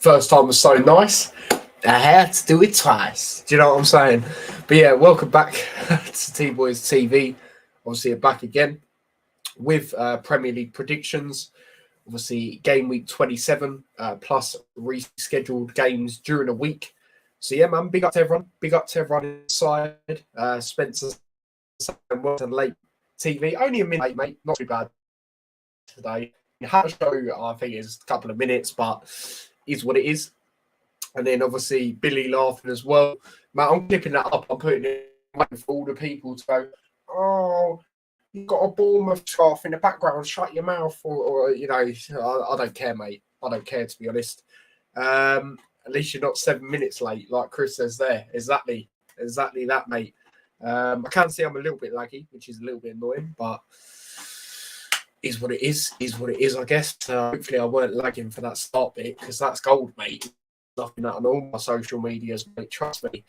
First time was so nice. I had to do it twice. Do you know what I'm saying? But yeah, welcome back to T-Boys TV. Obviously, back again with Premier League predictions. Obviously, game week 27 plus rescheduled games during the week. So yeah, man, big up to everyone. Big up to everyone inside. Spencer and late TV. Only a minute, mate. Not too bad today. Had a show, I think it's a couple of minutes, but is what it is. And then obviously Billy laughing as well. Matt, I'm clipping that up. I'm putting it for all the people to go, oh, you've got a Bournemouth scarf in the background, shut your mouth. Or you know, I don't care, mate. I don't care, to be honest. At least you're not 7 minutes late, like Chris says there. Exactly that, mate. I can see I'm a little bit laggy, which is a little bit annoying, but is what it is, I guess. Hopefully I weren't lagging for that start bit, because that's gold, mate. Nothing that on all my social medias, mate, trust me.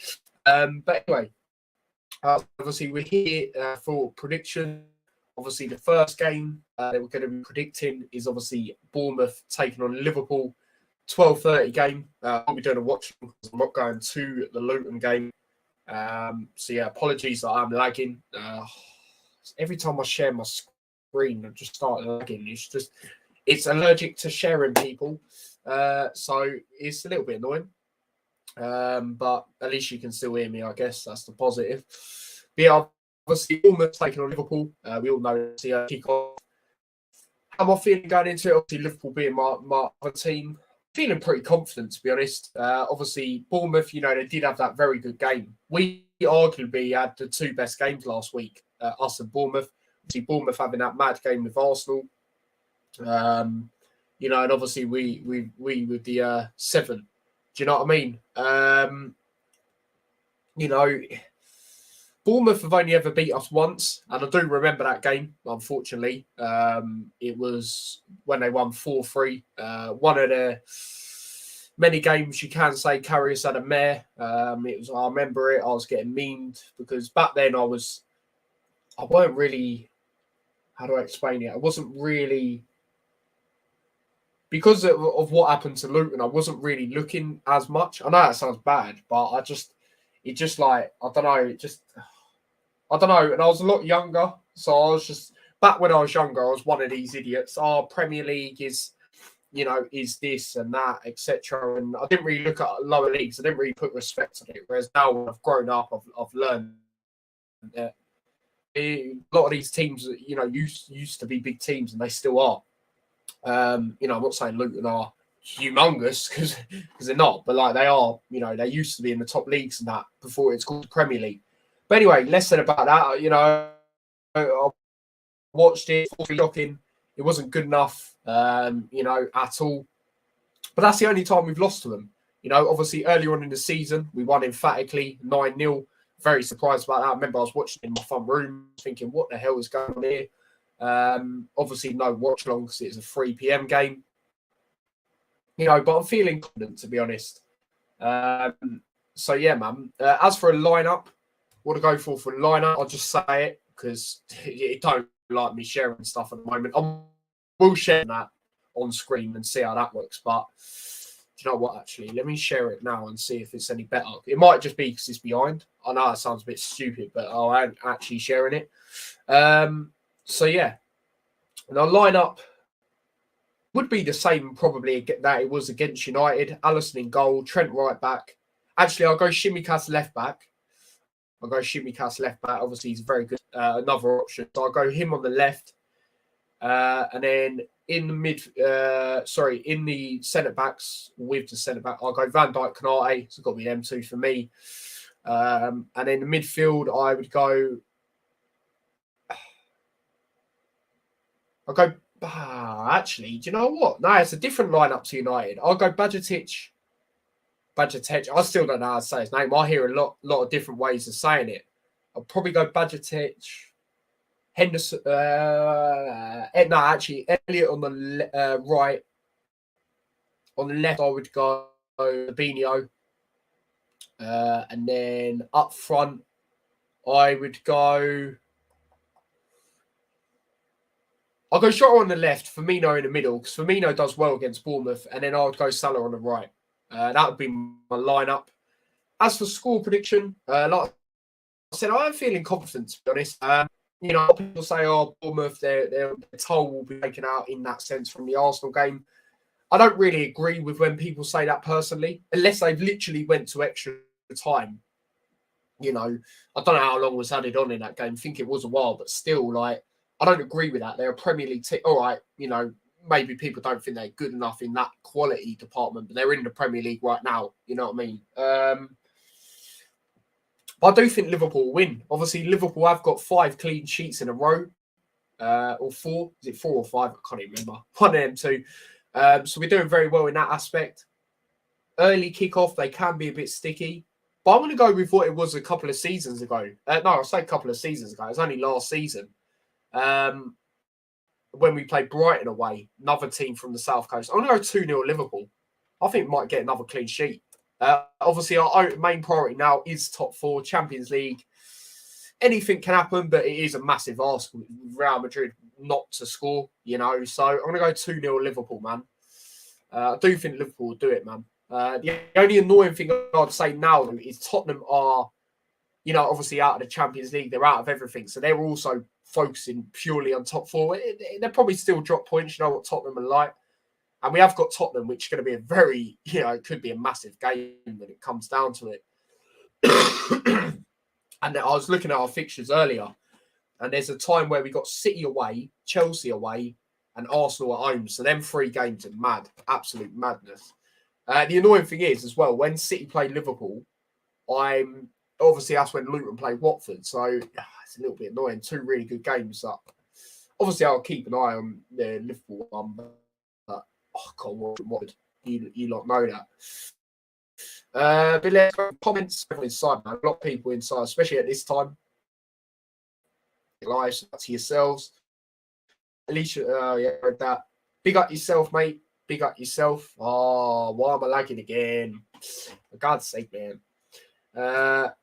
But anyway, obviously we're here for prediction. Obviously the first game that we're going to be predicting is obviously Bournemouth taking on Liverpool, 12:30 game. I'll be doing a watch because I'm not going to the Luton game. So yeah, apologies that I'm lagging. Every time I share my screen, I just start lagging. It's allergic to sharing, people. So it's a little bit annoying. But at least you can still hear me, I guess. That's the positive. But yeah, obviously, almost taking on Liverpool. We all know it's the kick-off. How am I feeling going into it? Obviously, Liverpool being my other team. Feeling pretty confident, to be honest. Obviously, Bournemouth, they did have that very good game. We arguably had the two best games last week, us and Bournemouth. Obviously, Bournemouth having that mad game with Arsenal. And obviously we with the 7. Do you know what I mean? Bournemouth have only ever beat us once, and I do remember that game, unfortunately. It was when they won 4-3. One of the many games you can say Karius had a mare. I remember it, I was getting memed, because back then I weren't really, how do I explain it? I wasn't really, because of what happened to Luton, I wasn't really looking as much. I know that sounds bad, but I don't know. And I was a lot younger, so I was just, back when I was younger, I was one of these idiots. Premier League is, is this and that, etc. And I didn't really look at lower leagues. I didn't really put respect on it. Whereas now, when I've grown up, I've learned that a lot of these teams, used to be big teams, and they still are. I'm not saying Luton are humongous, because they're not, but like they are, they used to be in the top leagues and that before it's called the Premier League. But anyway, less said about that. I watched it, shocking. It wasn't good enough, at all. But that's the only time we've lost to them. Obviously earlier on in the season, we won emphatically 9-0. Very surprised about that. I remember I was watching in my front room thinking, what the hell is going on here? Obviously no watch long because it's a 3 p.m. game. But I'm feeling confident, to be honest. So yeah, man. As for a lineup, what to go for a lineup, I'll just say it because it don't like me sharing stuff at the moment. I will share that on screen and see how that works. But do you know what? Actually, let me share it now and see if it's any better. It might just be because it's behind. I know it sounds a bit stupid, but I ain't actually sharing it. So yeah, and our lineup would be the same probably that it was against United. Alisson in goal, Trent right back. Actually, I'll go Shimikas left back. Obviously, he's very good. Another option. So I'll go him on the left. And then in the in the centre backs, with the centre back, I'll go Van Dijk, Konate. So it's got to be them two for me. And in the midfield, I would go. I'll go. Actually, do you know what? No, it's a different lineup to United. I'll go Bajcetic. I still don't know how to say his name. I hear a lot of different ways of saying it. I'll probably go Bajcetic. Henderson. Elliot on the right. On the left, I would go Fabinho. And then up front, I would go. I'll go Shota on the left, Firmino in the middle, because Firmino does well against Bournemouth, and then I would go Salah on the right. That would be my lineup. As for score prediction, like I said, I am feeling confident, to be honest. People say, oh, Bournemouth, their toll will be taken out in that sense from the Arsenal game. I don't really agree with when people say that personally, unless they've literally went to extra time. I don't know how long was added on in that game. I think it was a while, but still, I don't agree with that. They're a Premier League team. All right, maybe people don't think they're good enough in that quality department, but they're in the Premier League right now. You know what I mean? But I do think Liverpool will win. Obviously, Liverpool have got 5 clean sheets in a row, or 4. Is it 4 or 5? I can't even remember. One of them two. So we're doing very well in that aspect. Early kickoff, they can be a bit sticky. But I'm going to go with what it was a couple of seasons ago. I'll say a couple of seasons ago. It was only last season. When we played Brighton away, another team from the South Coast. I'm going to go 2-0 Liverpool. I think we might get another clean sheet. Obviously, our main priority now is top 4, Champions League. Anything can happen, but it is a massive ask with Real Madrid not to score, So I'm going to go 2-0 Liverpool, man. I do think Liverpool will do it, man. The only annoying thing I'd say now is Tottenham are, obviously out of the Champions League. They're out of everything. So they're also focusing purely on top 4. They'll probably still drop points. You know what Tottenham are like. And we have got Tottenham, which is going to be a very, it could be a massive game when it comes down to it. And I was looking at our fixtures earlier, and there's a time where we got City away, Chelsea away, and Arsenal at home. So them 3 games are mad, absolute madness. The annoying thing is, as well, when City played Liverpool, obviously that's when Luton played Watford. So it's a little bit annoying. 2 really good games. Obviously, I'll keep an eye on the Liverpool one, but I can't watch Watford. You lot know that. But let's go comments inside, man. A lot of people inside, especially at this time. Live to yourselves. Alicia, read that. Big up yourself, mate. Big up yourself. Oh, why am I lagging again? For God's sake, man. But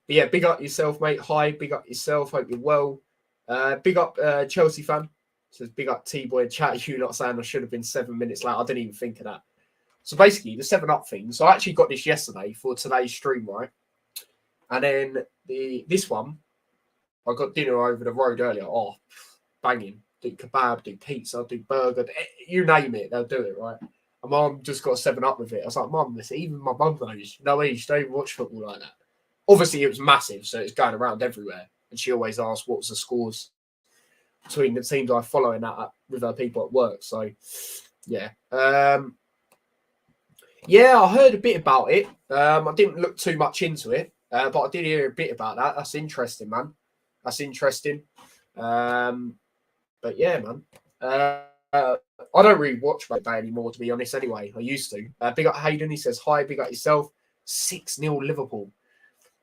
yeah, big up yourself, mate. Hi, big up yourself. Hope you're well. Big up Chelsea fan. Says big up T-Boy chat. You not saying I should have been 7 minutes late. I didn't even think of that. So basically, the 7-Up thing. So I actually got this yesterday for today's stream, right? And then this one, I got dinner over the road earlier. Oh, banging. Do kebab, do pizza, do burger. You name it, they'll do it, right? And Mum just got a 7-Up with it. I was like, Mum, listen, even my mum knows. No way, she don't even watch football like that. Obviously, it was massive, so it's going around everywhere. And she always asks, what's the scores between the teams I follow and that with her people at work. So, yeah. Yeah, I heard a bit about it. I didn't look too much into it, but I did hear a bit about that. That's interesting, man. That's interesting. But yeah, man. I don't really watch that day anymore, to be honest, anyway. I used to. Big up Hayden. He says, hi, big up yourself. 6-0 Liverpool.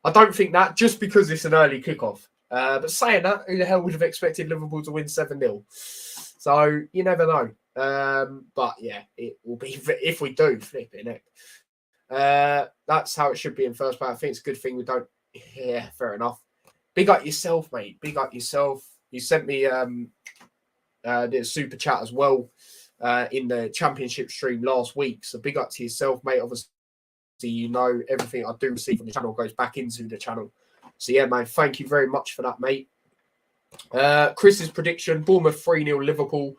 I don't think that, just because it's an early kickoff. But saying that, who the hell would have expected Liverpool to win 7-0? So, you never know. But yeah, it will be, if we do, flip it. That's how it should be in first place. I think it's a good thing we don't. Yeah, fair enough. Big up yourself, mate. Big up yourself. You sent me the super chat as well in the championship stream last week. So big up to yourself, mate. Obviously, everything I do receive from the channel goes back into the channel. So yeah, man, thank you very much for that, mate. Chris's prediction: Bournemouth 3-0 Liverpool.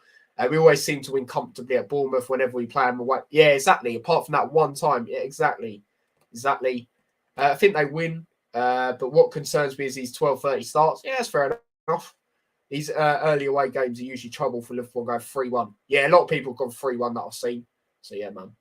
We always seem to win comfortably at Bournemouth whenever we play them away. Yeah, exactly. Apart from that one time. Yeah, exactly. I think they win. But what concerns me is these 12:30 starts. Yeah, that's fair enough. These early away games are usually trouble for Liverpool. Go 3-1. Yeah, a lot of people have gone 3-1 that I've seen. So yeah, man.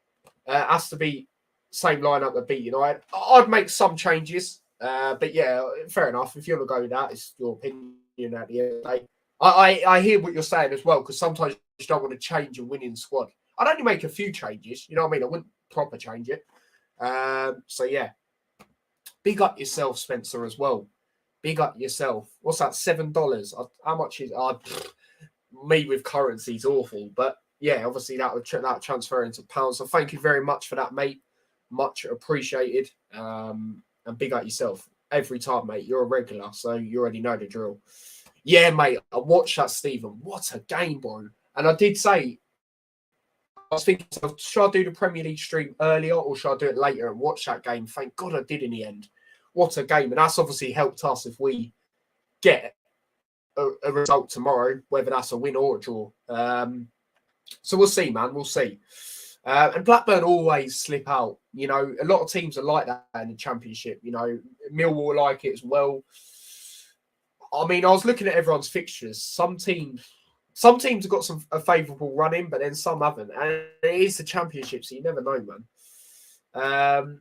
Has to be same lineup that beat United. I'd make some changes. But yeah, fair enough. If you want to go with that, it's your opinion at the end of the day. I hear what you're saying as well, because sometimes you just don't want to change a winning squad. I'd only make a few changes. You know what I mean? I wouldn't proper change it. So yeah. Big up yourself, Spencer, as well. Big up yourself. What's that? $7. How much is me with currency is awful, but yeah, obviously that would transfer into pounds. So thank you very much for that, mate. Much appreciated. And big up yourself every time, mate. You're a regular, so you already know the drill. Yeah, mate. I watched that, Stephen. What a game, bro! And I did say was thinking, should I do the Premier League stream earlier or should I do it later and watch that game? Thank God I did in the end. What a game. And that's obviously helped us if we get a result tomorrow, whether that's a win or a draw. So we'll see, man. We'll see. And Blackburn always slip out. You know, a lot of teams are like that in the Championship. You know, Millwall like it as well. I mean, I was looking at everyone's fixtures. Some teams have got a favourable run in, but then some haven't. And it is the Championship, so you never know, man.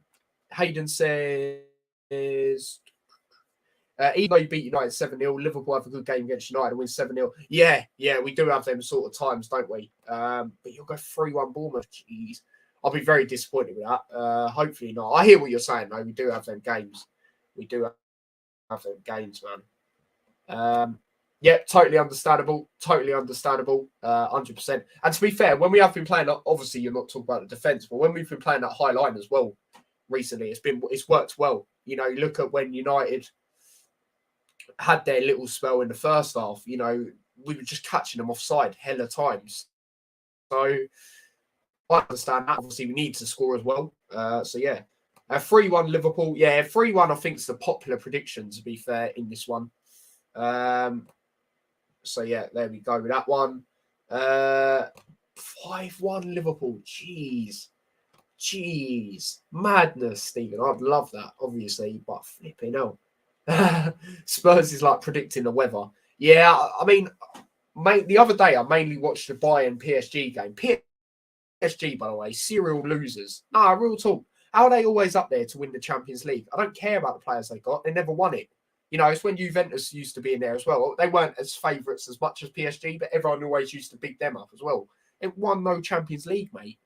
Hayden says, even though you beat United 7-0, Liverpool have a good game against United and win 7-0. Yeah, we do have them sort of times, don't we? But you'll go 3-1 Bournemouth. Jeez. I'll be very disappointed with that. Hopefully not. I hear what you're saying, though. We do have them games. We do have them games, man. Yeah, totally understandable. 100%. And to be fair, when we have been playing, obviously you're not talking about the defence, but when we've been playing that high line as well recently, it's worked well. You know, you look at when United had their little spell in the first half, you know, we were just catching them offside hella times. So I understand that. Obviously, we need to score as well. So yeah, 3-1 Liverpool. Yeah, 3-1 I think is the popular prediction, to be fair, in this one. So yeah, there we go with that one. 5-1 Liverpool. Jeez. Madness, Stephen. I'd love that, obviously, but flipping hell. Spurs is like predicting the weather. Yeah, I mean, the other day I mainly watched the Bayern PSG game. PSG, by the way, serial losers. Nah, real talk. How are they always up there to win the Champions League? I don't care about the players they got. They never won it. You know, it's when Juventus used to be in there as well. They weren't as favourites as much as PSG, but everyone always used to beat them up as well. It won no Champions League, mate.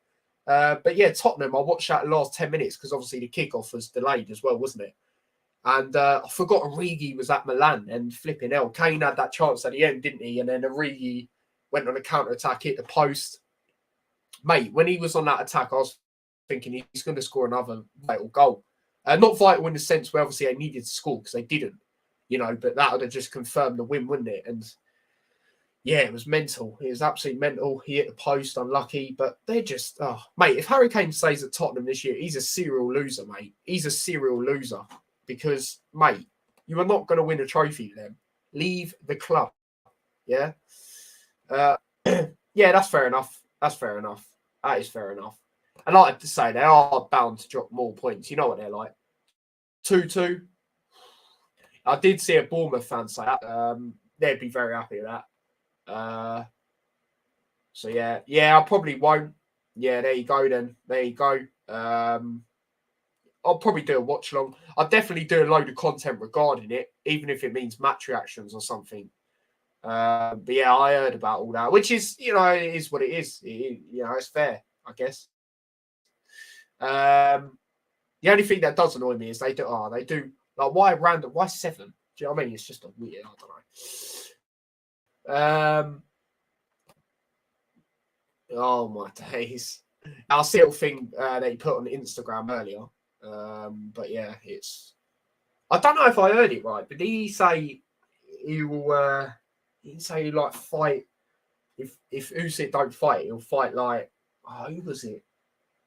But yeah, Tottenham, I watched that last 10 minutes because obviously the kickoff was delayed as well, wasn't it? And I forgot Origi was at Milan and flipping hell. Kane had that chance at the end, didn't he? And then Origi went on a counter-attack, hit the post. Mate, when he was on that attack, I was thinking he's going to score another vital goal. Not vital in the sense where obviously they needed to score because they didn't, you know, but that would have just confirmed the win, wouldn't it? And yeah, it was mental. It was absolutely mental. He hit the post, unlucky, but they're just, mate, if Harry Kane stays at Tottenham this year, he's a serial loser, mate. He's a serial loser because, mate, you are not going to win a trophy with them. Leave the club. Yeah? Yeah, that's fair enough. That is fair enough. And I have to say, they are bound to drop more points. You know what they're like. 2-2. I did see a Bournemouth fan say that. They'd be very happy with that. So, yeah. Yeah, I probably won't. Yeah, there you go then. There you go. I'll probably do a watch along. I'll definitely do a load of content regarding it, even if it means match reactions or something. But yeah, I heard about all that, which is, you know, it is what it is. You know, it's fair, I guess. The only thing that does annoy me is they do like why 7? Do you know what I mean? It's just a weird, I don't know. Oh my days. I'll see a little thing that you put on Instagram earlier. But yeah, I don't know if I heard it right, but did he say he will like fight if Usyk don't fight, he'll fight like who was it?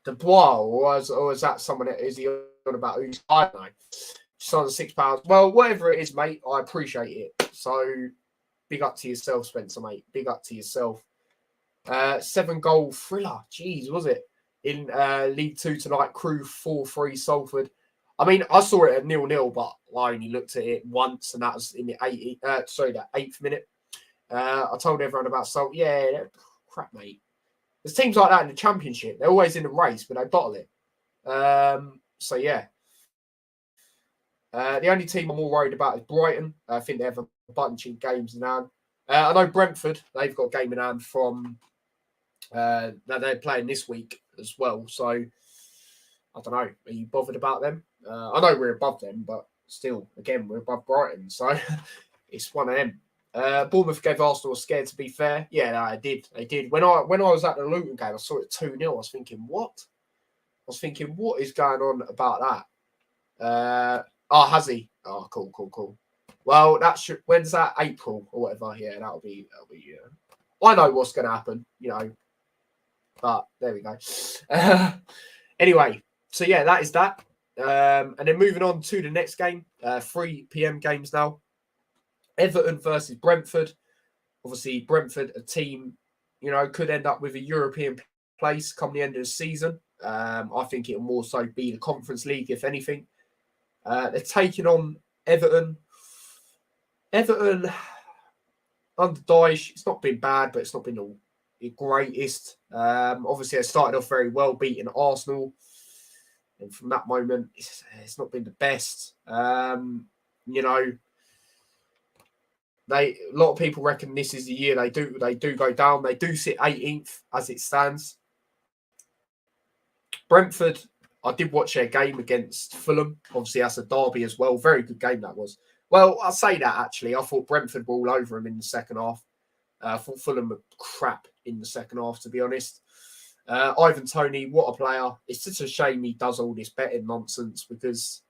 Dubois, or was that someone? Is he on about Usyk? I don't know. Just on the £6. Well, whatever it is, mate, I appreciate it. So big up to yourself, Spencer, mate. Big up to yourself. 7-goal thriller. Jeez, was it? In League 2 tonight, Crew 4-3 Salford. I mean, I saw it at 0-0, but I only looked at it once, and that was in the 8th minute. I told everyone about Salford. Yeah, crap, mate. There's teams like that in the Championship. They're always in the race, but they bottle it. So, yeah. The only team I'm more worried about is Brighton. I think they have a bunch of games in hand. I know Brentford, they've got a game in hand from that they're playing this week as well. So, I don't know. Are you bothered about them? I know we're above them, but still, again, we're above Brighton. So, it's one of them. Bournemouth gave Arsenal a scare, to be fair. Yeah, no, they did. When I was at the Luton game, I saw it 2-0. I was thinking, what? What is going on about that? Has he? Oh, cool. Well, when's that? April or whatever. Yeah, that'll be. I know what's going to happen. You know, But there we go. Anyway, so yeah, that is that. And then moving on to the next game, 3 p.m. games now. Everton versus Brentford. Obviously, Brentford, a team, could end up with a European place come the end of the season. I think it'll more so be the Conference League, if anything. They're taking on Everton. Everton, under Dyche, it's not been bad, but it's not been the greatest. Obviously, they started off very well, beating Arsenal. And from that moment, it's not been the best. A lot of people reckon this is the year they do go down. They do sit 18th as it stands. Brentford, I did watch their game against Fulham. Obviously, that's a derby as well. Very good game that was. Well, I'll say that actually. I thought Brentford were all over them in the second half. I thought Fulham were crap in the second half, to be honest. Ivan Toney, what a player. It's just a shame he does all this betting nonsense because,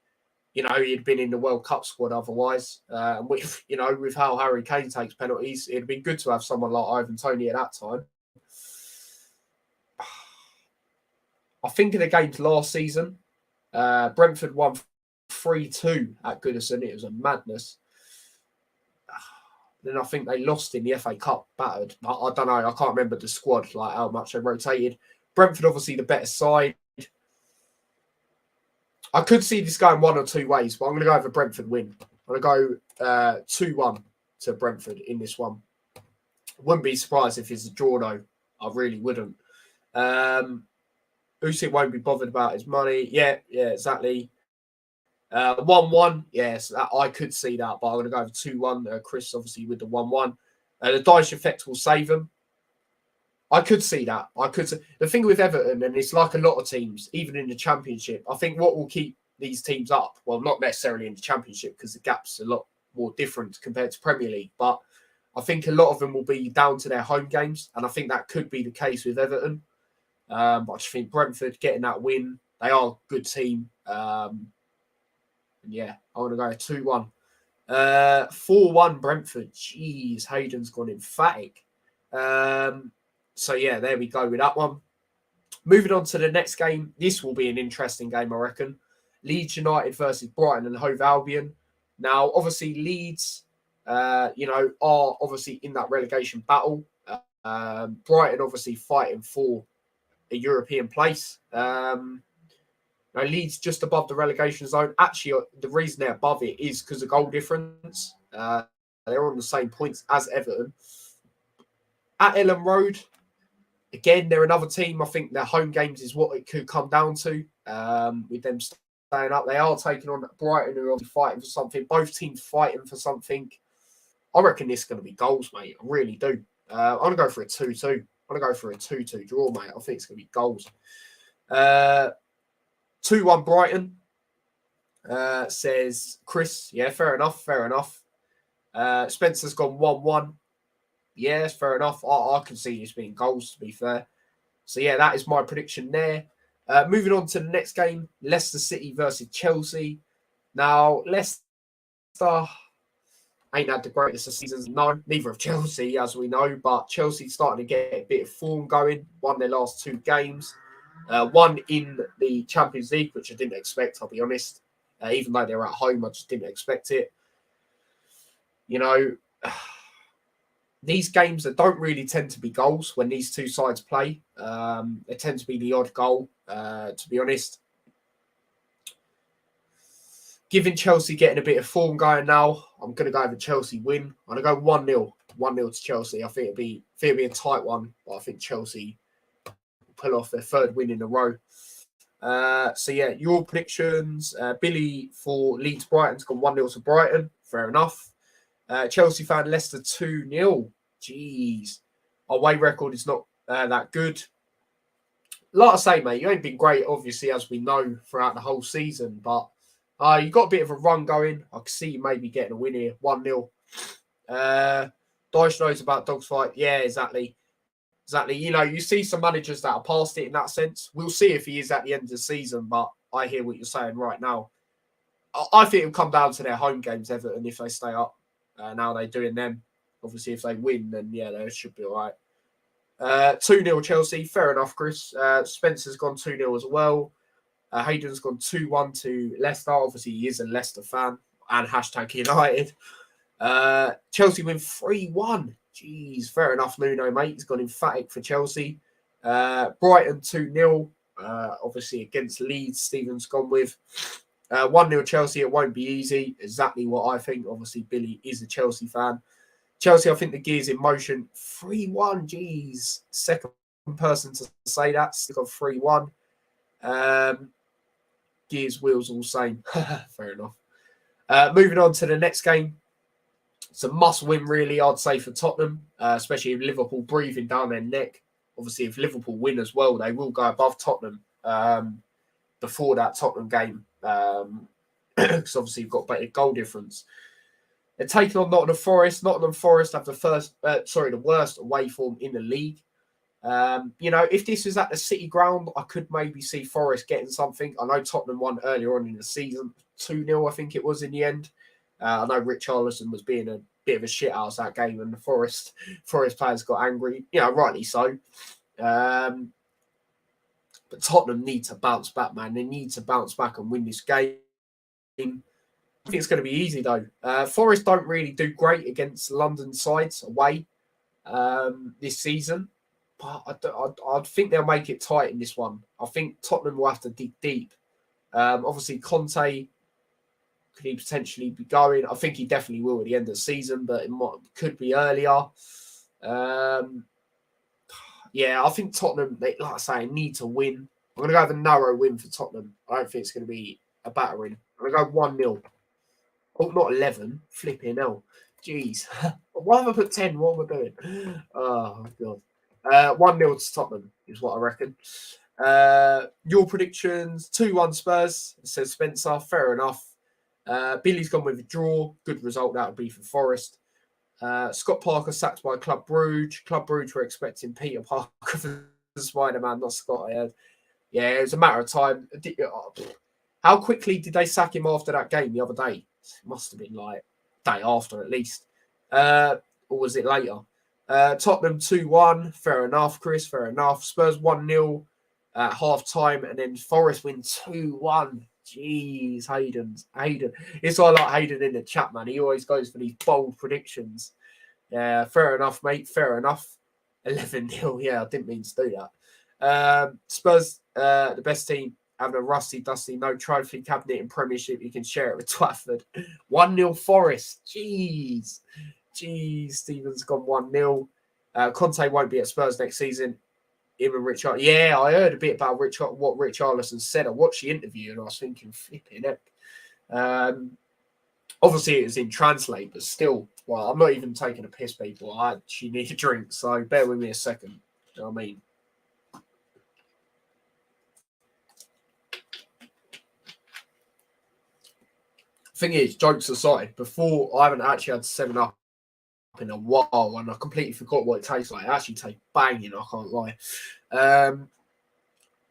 he'd been in the World Cup squad otherwise. And with how Harry Kane takes penalties, it'd been good to have someone like Ivan Toney at that time. I think in the games last season, Brentford won 3-2 at Goodison. It was a madness. Then I think they lost in the FA Cup, battered. I don't know. I can't remember the squad, like how much they rotated. Brentford, obviously, the better side. I could see this going one or two ways, but I'm going to go with a Brentford win. I'm going to go 2-1 to Brentford in this one. Wouldn't be surprised if it's a draw, though. I really wouldn't. Usyk won't be bothered about his money. Yeah, exactly. 1-1, yes, I could see that, but I'm going to go with 2-1. Chris, obviously, with the 1-1. The Dyche effect will save them. I could see that. The thing with Everton, and it's like a lot of teams, even in the Championship, I think what will keep these teams up, well, not necessarily in the Championship because the gap's a lot more different compared to Premier League, but I think a lot of them will be down to their home games, and I think that could be the case with Everton. But I just think Brentford getting that win, they are a good team. Yeah, I want to go 2-1. 4-1 Brentford. Jeez, Hayden's gone emphatic. So, yeah, there we go with that one. Moving on to the next game. This will be an interesting game, I reckon. Leeds United versus Brighton and Hove Albion. Now, obviously, Leeds, are obviously in that relegation battle. Brighton, obviously, fighting for a European place. Leeds just above the relegation zone. Actually, the reason they're above it is because of goal difference. They're on the same points as Everton. At Ellen Road, again, they're another team. I think their home games is what it could come down to. With them staying up, they are taking on Brighton, who are fighting for something. Both teams fighting for something. I reckon this is going to be goals, mate. I really do. I'm going to go for a 2-2. I'm going to go for a 2-2 draw, mate. I think it's going to be goals. 2-1 Brighton, says Chris. Yeah, fair enough. Spencer's gone 1-1. Yes, fair enough. I can see this being goals, to be fair. So, yeah, that is my prediction there. Moving on to the next game, Leicester City versus Chelsea. Now, Leicester ain't had the greatest of seasons. No, neither of Chelsea, as we know. But Chelsea's starting to get a bit of form going. Won their last 2 games. One in the Champions League, which I didn't expect, I'll be honest. Even though they're at home, I just didn't expect it. These games that don't really tend to be goals when these two sides play. They tend to be the odd goal, to be honest. Given Chelsea getting a bit of form going now, I'm going to go with a Chelsea win. I'm going to go 1-0. 1-0 to Chelsea. I think it'll be a tight one, but I think Chelsea pull off their 3rd win in a row. So, yeah, your predictions. Billy for Leeds Brighton's gone 1-0 to Brighton. Fair enough. Chelsea fan Leicester 2-0. Jeez. Our away record is not that good. Like I say, mate, you ain't been great, obviously, as we know, throughout the whole season. But you got a bit of a run going. I can see you maybe getting a win here. 1-0. Dyche knows about dogs fight. Yeah, exactly. You see some managers that are past it in that sense. We'll see if he is at the end of the season, but I hear what you're saying right now. I think it'll come down to their home games, Everton, if they stay up. Now they're doing them. Obviously, if they win, then, yeah, they should be all right. 2-0 Chelsea. Fair enough, Chris. Spencer's gone 2-0 as well. Hayden's gone 2-1 to Leicester. Obviously, he is a Leicester fan. And hashtag United. Chelsea win 3-1. Jeez, fair enough, Nuno, mate. He's gone emphatic for Chelsea. Brighton 2-0. Obviously, against Leeds, Stephen's gone with. 1-0 Chelsea. It won't be easy. Exactly what I think. Obviously, Billy is a Chelsea fan. Chelsea, I think the gear's in motion. 3-1. Jeez. Second person to say that. Still got 3-1. Gears, wheels, all same. Fair enough. Moving on to the next game. It's a must-win, really, I'd say, for Tottenham, especially if Liverpool breathing down their neck. Obviously, if Liverpool win as well, they will go above Tottenham before that Tottenham game. Because obviously, you've got better goal difference. They're taking on Nottingham Forest. Nottingham Forest have the worst away form in the league. If this was at the City ground, I could maybe see Forest getting something. I know Tottenham won earlier on in the season, 2-0, I think it was in the end. I know Richarlison was being a bit of a shit house that game, and the Forest players got angry. Rightly so. But Tottenham need to bounce back, man. They need to bounce back and win this game. I think it's going to be easy, though. Forest don't really do great against London sides away this season. But I think they'll make it tight in this one. I think Tottenham will have to dig deep. Obviously, Conte, could he potentially be going? I think he definitely will at the end of the season, but it could be earlier. I think Tottenham, like I say, need to win. I'm going to go with a narrow win for Tottenham. I don't think it's going to be a battering. I'm going to go 1-0. Oh, not 11. Flipping hell. Jeez. Why have I put 10? What am I doing? Oh, God. 1-0 to Tottenham is what I reckon. Your predictions: 2-1 Spurs, says Spencer. Fair enough. Billy's gone with a draw. Good result that would be for Forest. Scott Parker sacked by Club Brugge. Club Brugge were expecting Peter Parker for Spider-Man, not Scott. Yeah, it was a matter of time. How quickly did they sack him after that game the other day? It must have been like day after at least. Or was it later? Tottenham 2-1. Fair enough, Chris. Fair enough. Spurs 1-0 at half-time, and then Forest win 2-1. Jeez, Hayden. It's why I like Hayden in the chat, man. He always goes for these bold predictions. Yeah, fair enough, mate. Fair enough. 11-0. Yeah, I didn't mean to do that. Spurs, the best team, having a rusty, dusty, no trophy cabinet in Premiership. You can share it with Twyford. 1-0 Forest. Jeez, Stephen's gone 1-0. Conte won't be at Spurs next season. Him and Richard. Yeah, I heard a bit about what Richarlison said. I watched the interview and I was thinking, flipping heck. Obviously, it was in translate, but still, well, I'm not even taking a piss, people. I actually need a drink, so bear with me a second. You know what I mean? Thing is, jokes aside, before I haven't actually had 7-Up in a while, and I completely forgot what it tastes like. It actually tastes banging, I can't lie.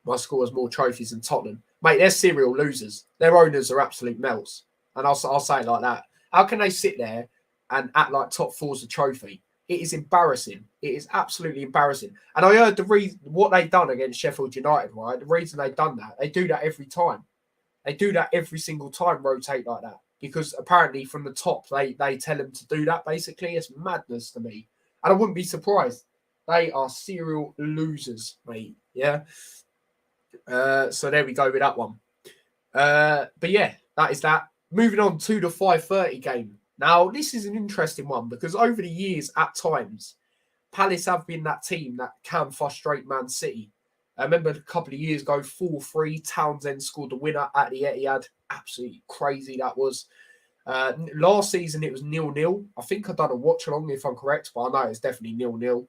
My school has more trophies than Tottenham. Mate, they're serial losers. Their owners are absolute melts. And I'll say it like that. How can they sit there and act like top four's a trophy? It is embarrassing. It is absolutely embarrassing. And I heard the reason what they've done against Sheffield United, right? The reason they've done that, they do that every time. They do that every single time, rotate like that. Because apparently from the top, they tell them to do that, basically. It's madness to me. And I wouldn't be surprised. They are serial losers, mate. Yeah. So there we go with that one. But yeah, that is that. Moving on to the 5:30 game. Now, this is an interesting one because over the years, at times, Palace have been that team that can frustrate Man City. I remember a couple of years ago, 4-3, Townsend scored the winner at the Etihad. Absolutely crazy that was. Last season, it was 0-0. I think I've done a watch-along, if I'm correct, but I know it's definitely 0-0.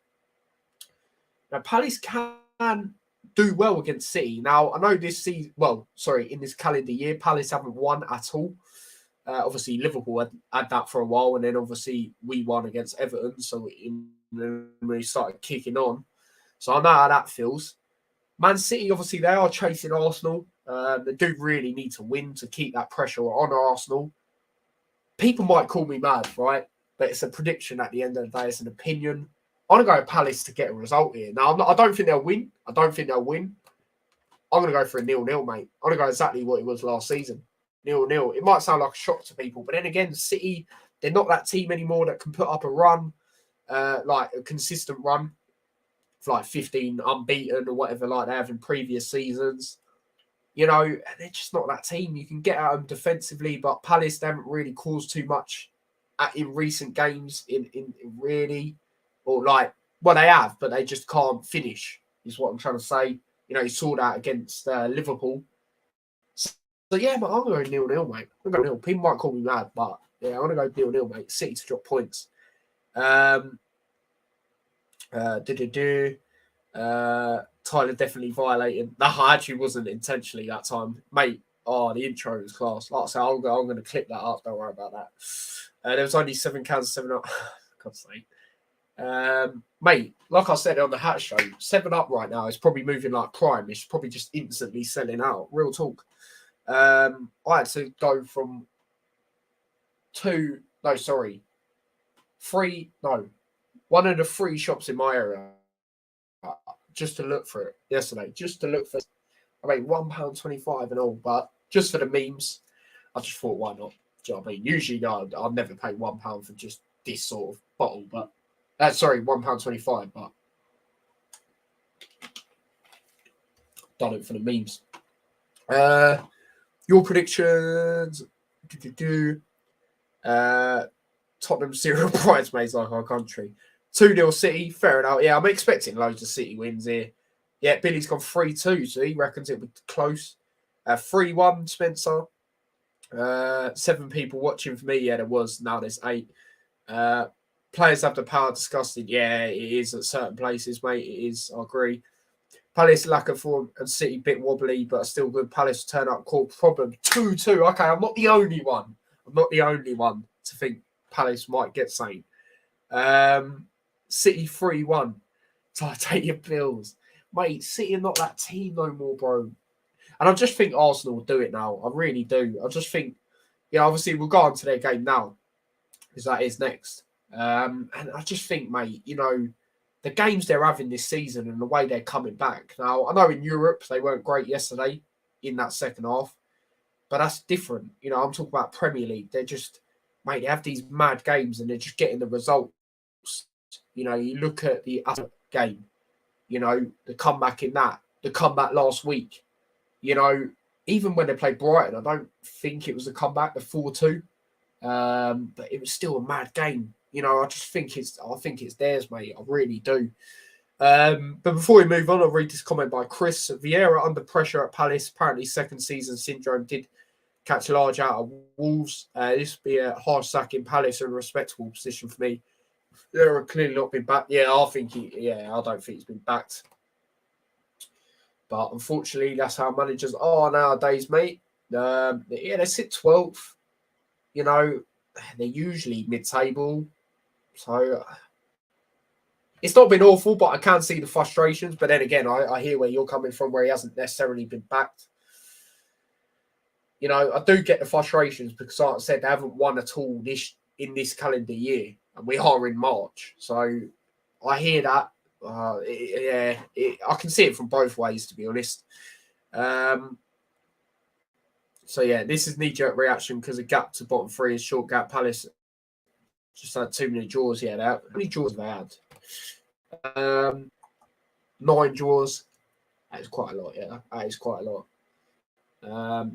Now, Palace can do well against City. Now, I know this season, in this calendar year, Palace haven't won at all. Obviously, Liverpool had that for a while, and then obviously we won against Everton, so we started kicking on. So I know how that feels. Man City, obviously, they are chasing Arsenal. They do really need to win to keep that pressure on Arsenal. People might call me mad, right? But it's a prediction at the end of the day. It's an opinion. I'm going to go Palace to get a result here. Now, I don't think they'll win. I'm going to go for a 0-0, mate. I'm going to go exactly what it was last season. 0-0. It might sound like a shock to people, but then again, City, they're not that team anymore that can put up a run, like a consistent run, for like 15 unbeaten or whatever like they have in previous seasons. You know, they're just not that team. You can get at them defensively, but Palace, they haven't really caused too much in recent games in really, or like, well, they have, but they just can't finish, is what I'm trying to say. You know, you saw that against Liverpool. So yeah, but I'm going to go 0-0, mate. I'm going to 0. People might call me mad, but yeah, I'm going to go 0-0, mate. City to drop points. Tyler definitely violating. No, I actually wasn't intentionally that time, mate. Oh, the intro was class. Like I said, I'm going to clip that up. Don't worry about that. There was only 7 cans, 7 up. God's sake. Mate, like I said on the Hat Show, 7 Up right now is probably moving like Prime. It's probably just instantly selling out. Real talk. I had to go from 1 of the 3 shops in my area just to look for it yesterday. Just to look for, I mean, £1.25 and all, but just for the memes, I just thought, why not? Do you know what I mean? Usually, no, I'll never pay £1 for just this sort of bottle, but £1.25, but done it for the memes. Your predictions? Tottenham 0 bridesmaids like our country. 2-0 City, fair enough. Yeah, I'm expecting loads of City wins here. Yeah, Billy's gone 3-2, so he reckons it'll be close. 3-1 Spencer. 7 people watching for me. Yeah, there was. Now there's 8. Players have the power disgusting. Yeah, it is at certain places, mate. It is. I agree. Palace lack of form and City bit wobbly, but still good. Palace turn up core problem. 2-2. Okay, I'm not the only one. To think Palace might get something. City 3-1. So I take your pills. Mate, City are not that team no more, bro. And I just think Arsenal will do it now. I really do. I just think, obviously we'll go on to their game now, because that is next. And I just think, mate, the games they're having this season and the way they're coming back. Now, I know in Europe they weren't great yesterday in that second half, but that's different. I'm talking about Premier League. They're just, mate, they have these mad games and they're just getting the results. You look at the other game, the comeback in that, the comeback last week, even when they played Brighton, I don't think it was a comeback, the 4-2, but it was still a mad game. I think it's theirs, mate. I really do. But before we move on, I'll read this comment by Chris. Vieira under pressure at Palace. Apparently, second season syndrome did catch large out of Wolves. This would be a harsh sack in Palace, a respectable position for me. They're clearly not been backed. Yeah, I don't think he's been backed. But unfortunately, that's how managers are nowadays, mate. They sit 12th. They're usually mid-table. So it's not been awful, but I can see the frustrations. But then again, I hear where you're coming from, where he hasn't necessarily been backed. I do get the frustrations because, like I said, they haven't won at all in this calendar year, and we are in March. So I hear that. I can see it from both ways, to be honest. So yeah, this is knee-jerk reaction because the gap to bottom 3 is short gap. Palace just had too many draws. Yeah, how many draws have they had? 9 draws. That is quite a lot. Yeah, that is quite a lot.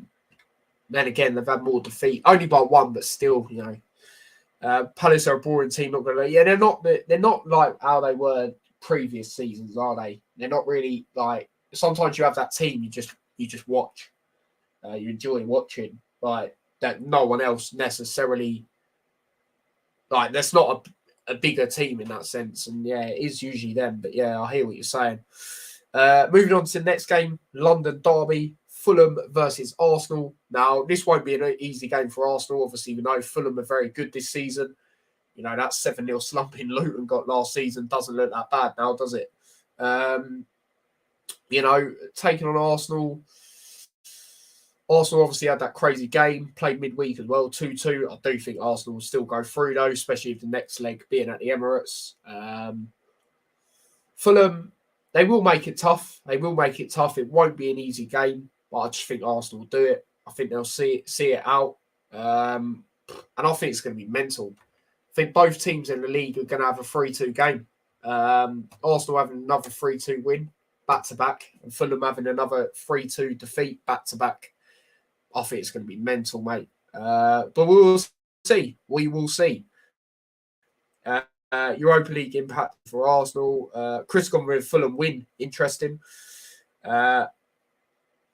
Then again, they've had more defeat, only by 1, but still, Palace are a boring team. Not going to. Yeah, they're not like how they were previous seasons, are they? They're not really like. Sometimes you have that team you just watch. You enjoy watching, like that. No one else necessarily. Like that's not a bigger team in that sense, and yeah, it is usually them. But yeah, I hear what you're saying. Moving on to the next game, London derby. Fulham versus Arsenal. Now, this won't be an easy game for Arsenal. Obviously, we know Fulham are very good this season. That 7-0 slumping Luton got last season doesn't look that bad now, does it? Taking on Arsenal. Arsenal obviously had that crazy game, played midweek as well, 2-2. I do think Arsenal will still go through, though, especially if the next leg being at the Emirates. Fulham, they will make it tough. They will make it tough. It won't be an easy game, but I just think Arsenal will do it. I think they'll see it out. And I think it's going to be mental. I think both teams in the league are going to have a 3-2 game. Arsenal having another 3-2 win back-to-back, and Fulham having another 3-2 defeat back-to-back. I think it's going to be mental, mate. But we will see. We will see. Europa League impact for Arsenal. Chris gone with Fulham win. Interesting.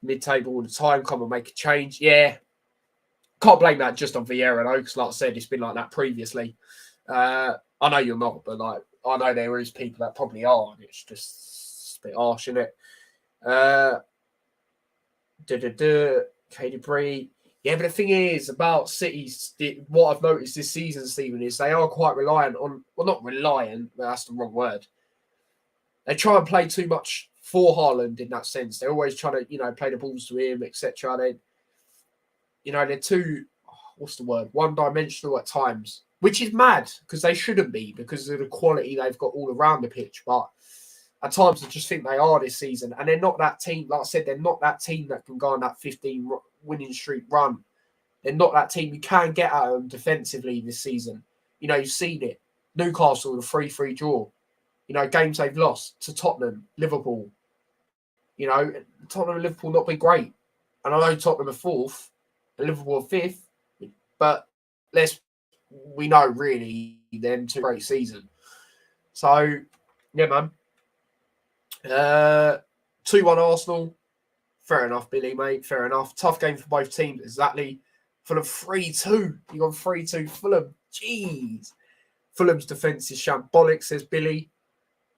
Mid-table all the time. Come and make a change. Yeah. Can't blame that just on Vieira, though, because like I said, it's been like that previously. I know you're not, but like I know there is people that probably are, and it's just a bit harsh, isn't it? Katie Bree. Yeah, but the thing is about City's, what I've noticed this season, Stephen, is they are quite reliant on, well, not reliant, that's the wrong word. They try and play too much for Haaland in that sense. They're always trying to, play the balls to him, etc. They're too, what's the word, one-dimensional at times, which is mad because they shouldn't be because of the quality they've got all around the pitch. But at times I just think they are this season. And they're not that team, like I said, they're not that team that can go on that 15 winning streak run. They're not that team you can get at them defensively this season. You've seen it. Newcastle, the 3-3 draw. Games they've lost to Tottenham, Liverpool. Tottenham and Liverpool not been great. And I know Tottenham are 4th and Liverpool are 5th. But we know really them 2 great season. So, yeah, man. 2-1 Arsenal. Fair enough, Billy, mate. Fair enough. Tough game for both teams, exactly. Fulham 3-2. You got 3-2 Fulham. Jeez. Fulham's defence is shambolic, says Billy.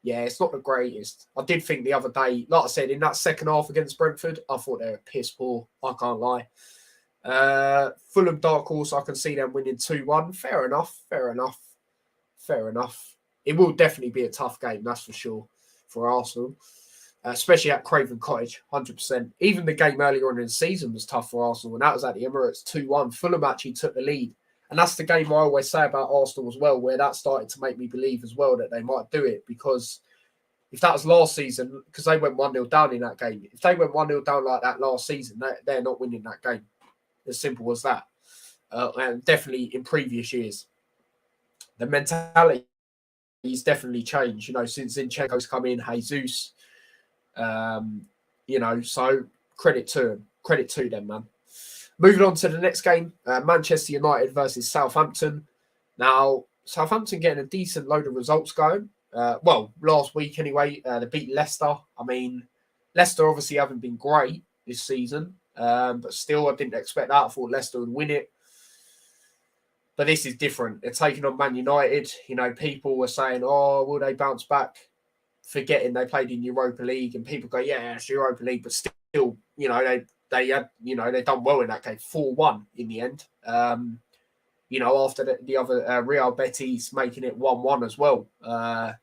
Yeah, it's not the greatest. I did think the other day, like I said, in that second half against Brentford, I thought they were piss poor. I can't lie. Fulham dark horse, I can see them winning 2-1. Fair enough. It will definitely be a tough game, that's for sure, for Arsenal. Especially at Craven Cottage, 100%. Even the game earlier on in the season was tough for Arsenal, and that was at the Emirates 2-1. Fulham actually took the lead. And that's the game I always say about Arsenal as well, where that started to make me believe as well that they might do it. Because if that was last season, because they went 1-0 down in that game, if they went 1-0 down like that last season, they're not winning that game. As simple as that. And definitely in previous years. The mentality has definitely changed, since Zinchenko's come in, Jesus. So credit to them, man. Moving on to the next game, Manchester United versus Southampton. Now, Southampton getting a decent load of results going. Last week anyway, they beat Leicester. I mean, Leicester obviously haven't been great this season, but still, I didn't expect that. I thought Leicester would win it. But this is different. They're taking on Man United. People were saying, oh, will they bounce back? Forgetting they played in Europa League, and people go, yeah, it's Europa League, but still, they had, they done well in that game, 4-1 in the end. After the other Real Betis making it 1-1 as well. I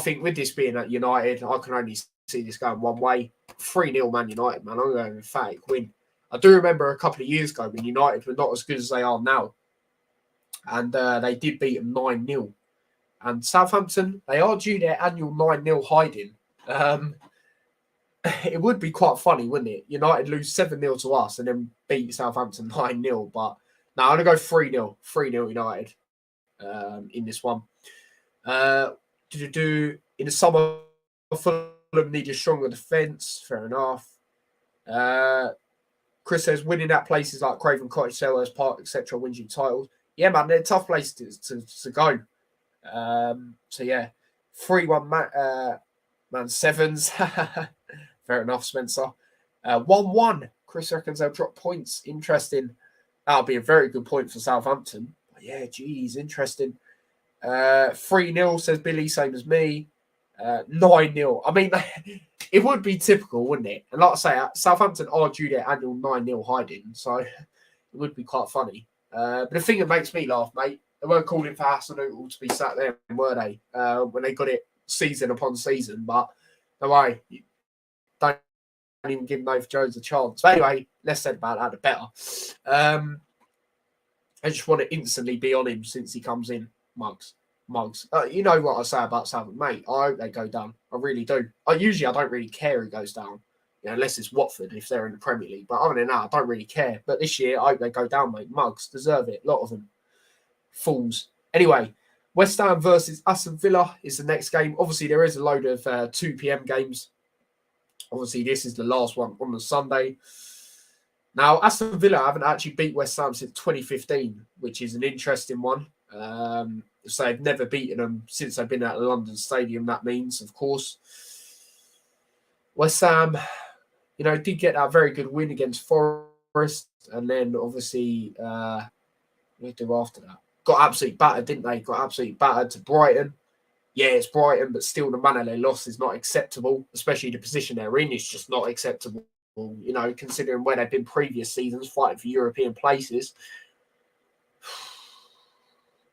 think with this being at United, I can only see this going one way. 3-0 Man United, man. I'm going to emphatic win. I do remember a couple of years ago when United were not as good as they are now, and they did beat them 9-0. And Southampton, they are due their annual 9-0 hiding. It would be quite funny, wouldn't it? United lose 7-0 to us and then beat Southampton 9-0. But now I'm going to go 3-0. 3-0 United in this one. In the summer, Fulham need a stronger defence. Fair enough. Chris says, winning at places like Craven Cottage, Selhurst Park, etc. wins you titles. Yeah, man, they're tough places to go. 3-1 Man Sevens. Fair enough, Spencer. 1-1. Chris reckons they'll drop points. Interesting. That'll be a very good point for Southampton. But yeah, geez, interesting. 3-0, says Billy, same as me. 9-0. I mean, it would be typical, wouldn't it? And like I say, Southampton are due their annual 9-0 hiding, so it would be quite funny. But the thing that makes me laugh, mate, they weren't calling for Hasenhüttl to be sat there, were they? When they got it season upon season. But no way. Don't even give Nathan Jones a chance. But anyway, less said about that, the better. I just want to instantly be on him since he comes in, Mugs. Mugs. You know what I say about Southampton, mate. I hope they go down. I really do. I don't really care who goes down, unless it's Watford if they're in the Premier League. But other than that, I don't really care. But this year, I hope they go down, mate. Mugs deserve it. A lot of them. Fools. Anyway, West Ham versus Aston Villa is the next game. Obviously, there is a load of 2 p.m. games. Obviously, this is the last one on the Sunday. Now, Aston Villa haven't actually beat West Ham since 2015, which is an interesting one. So they've never beaten them since they've been at the London Stadium, that means, of course. West Ham, did get that very good win against Forest. And then, obviously, what did they do after that? Got absolutely battered, didn't they? Got absolutely battered to Brighton. Yeah, it's Brighton, but still the manner they lost is not acceptable, especially the position they're in. It's just not acceptable, considering where they've been previous seasons, fighting for European places.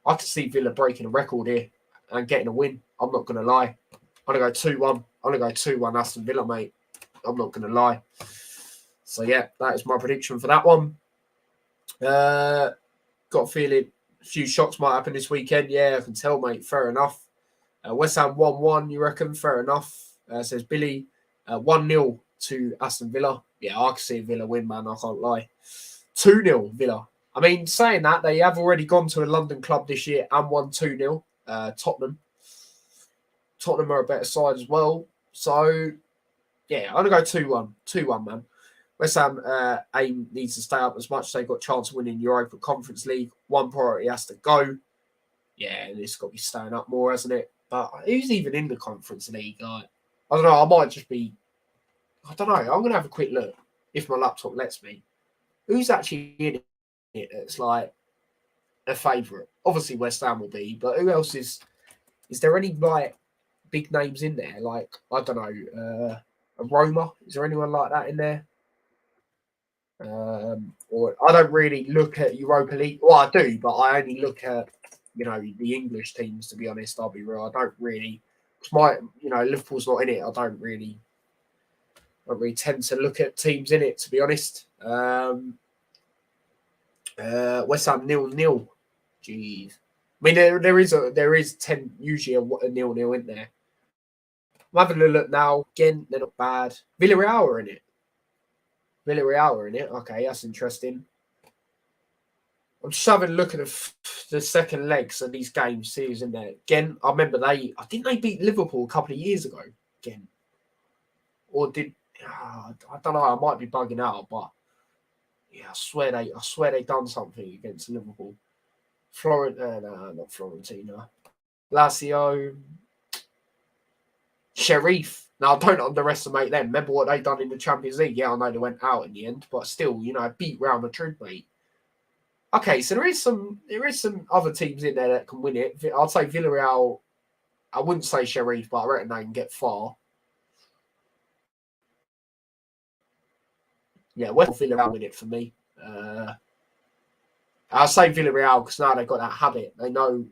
I could see Villa breaking a record here and getting a win. I'm not going to lie. I'm going to go 2-1. I'm going to go 2-1 Aston Villa, mate. I'm not going to lie. So, yeah, that is my prediction for that one. Got a feeling a few shots might happen this weekend. Yeah, I can tell, mate. Fair enough. West Ham 1-1, you reckon? Fair enough. Says Billy. 1-0 to Aston Villa. Yeah, I can see a Villa win, man. I can't lie. 2-0 Villa. I mean, saying that, they have already gone to a London club this year and won 2-0. Tottenham. Tottenham are a better side as well. So, yeah, I'm going to go 2-1. 2-1, man. West Ham aim needs to stay up as much as they've got a chance of winning Europa Conference League. One priority has to go. Yeah, and it's got to be staying up more, hasn't it? But who's even in the Conference League? Like, I don't know. I might just be... I don't know. I'm going to have a quick look, if my laptop lets me. Who's actually in it? It's like a favourite. Obviously, West Ham will be, but who else is? Is there any like big names in there? Like I don't know, a Roma. Is there anyone like that in there? Or I don't really look at Europa League. Well, I do, but I only look at the English teams. To be honest, I'll be real. I don't really. Liverpool's not in it. I don't really tend to look at teams in it. To be honest. West Ham 0-0. Jeez. I mean, there is 10 usually a 0-0 in there. I'm having a look now. Again, they're not bad. Villarreal are in it. Okay, that's interesting. I'm just having a look at the second legs of these games. See who's in there. Again, I remember they beat Liverpool a couple of years ago. Again, or did I don't know. I might be bugging out, but. Yeah, I swear they done something against Liverpool. Not Florentina. Lazio. Sheriff. Now, don't underestimate them. Remember what they done in the Champions League? Yeah, I know they went out in the end, but still, beat Real Madrid, mate. Okay, so there is some other teams in there that can win it. I'd say Villarreal. I wouldn't say Sheriff, but I reckon they can get far. Yeah, West Villarreal win it for me. I'll say Villarreal because now they've got that habit. They know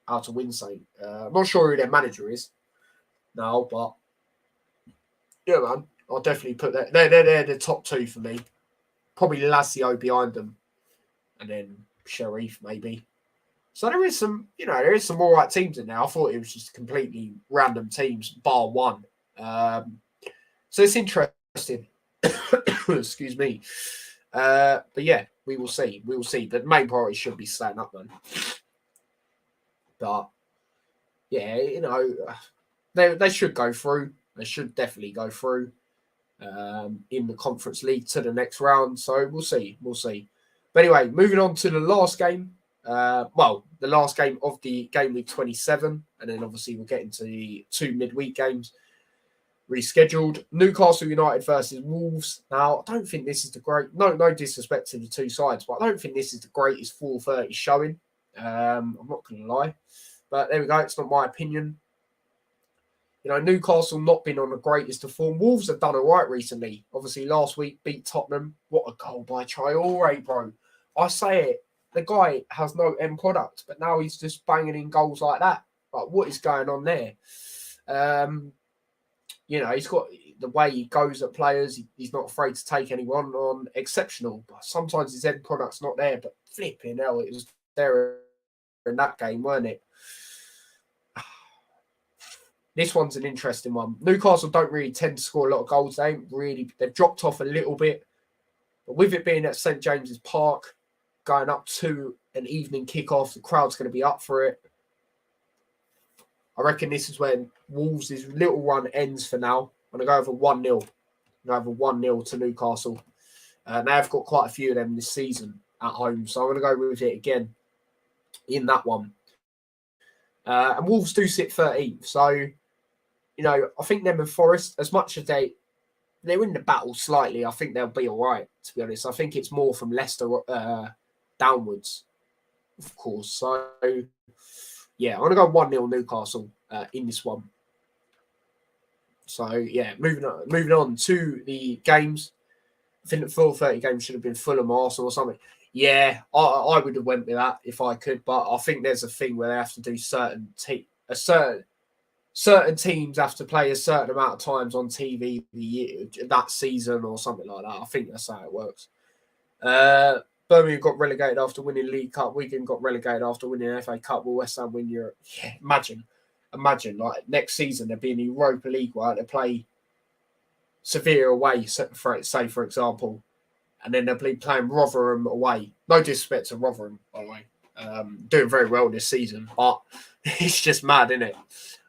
how to win something. I'm not sure who their manager is now, but yeah, man, I'll definitely put that. They're the top two for me. Probably Lazio behind them, and then Sheriff maybe. So there is some all right teams in there. I thought it was just completely random teams, bar one. So it's interesting. Excuse me. But yeah, we will see. But the main priority should be staying up, man. But yeah, they should go through. They should definitely go through in the Conference League to the next round. So we'll see. But anyway, moving on to the last game. The last game of the Gameweek 27, and then obviously we'll get into the 2 midweek games. Rescheduled. Newcastle United versus Wolves. Now, I don't think this is the great... No disrespect to the two sides, but I don't think this is the greatest 4:30 showing. I'm not going to lie. But there we go. It's not my opinion. Newcastle not been on the greatest of form. Wolves have done all right recently. Obviously, last week beat Tottenham. What a goal by Traore, bro. I say it. The guy has no end product, but now he's just banging in goals like that. Like, what is going on there? He's got the way he goes at players. He's not afraid to take anyone on. Exceptional. But sometimes his end product's not there. But flipping hell, it was there in that game, weren't it? This one's an interesting one. Newcastle don't really tend to score a lot of goals. They've dropped off a little bit. But with it being at St James's Park, going up to an evening kickoff, the crowd's going to be up for it. I reckon this is when Wolves' little run ends for now. I'm going to go over 1-0. Go over 1-0 to Newcastle. They have got quite a few of them this season at home. So I'm going to go with it again in that one. And Wolves do sit 13th. So, I think them and Forest, as much as they're in the battle slightly, I think they'll be all right, to be honest. I think it's more from Leicester downwards, of course. So, yeah, I'm going to go 1-0 Newcastle in this one. So, yeah, moving on to the games. I think the full 30 games should have been Fulham, Arsenal or something. Yeah, I would have went with that if I could, but I think there's a thing where they have to do certain teams have to play a certain amount of times on TV that season or something like that. I think that's how it works. Birmingham got relegated after winning League Cup. Wigan got relegated after winning FA Cup. Will West Ham win Europe? Yeah, imagine like next season there'd be in the Europa League, right? They play Sevilla away, for example, and then they'll be playing Rotherham away. No disrespect to Rotherham, by the way. Doing very well this season, but it's just mad, isn't it?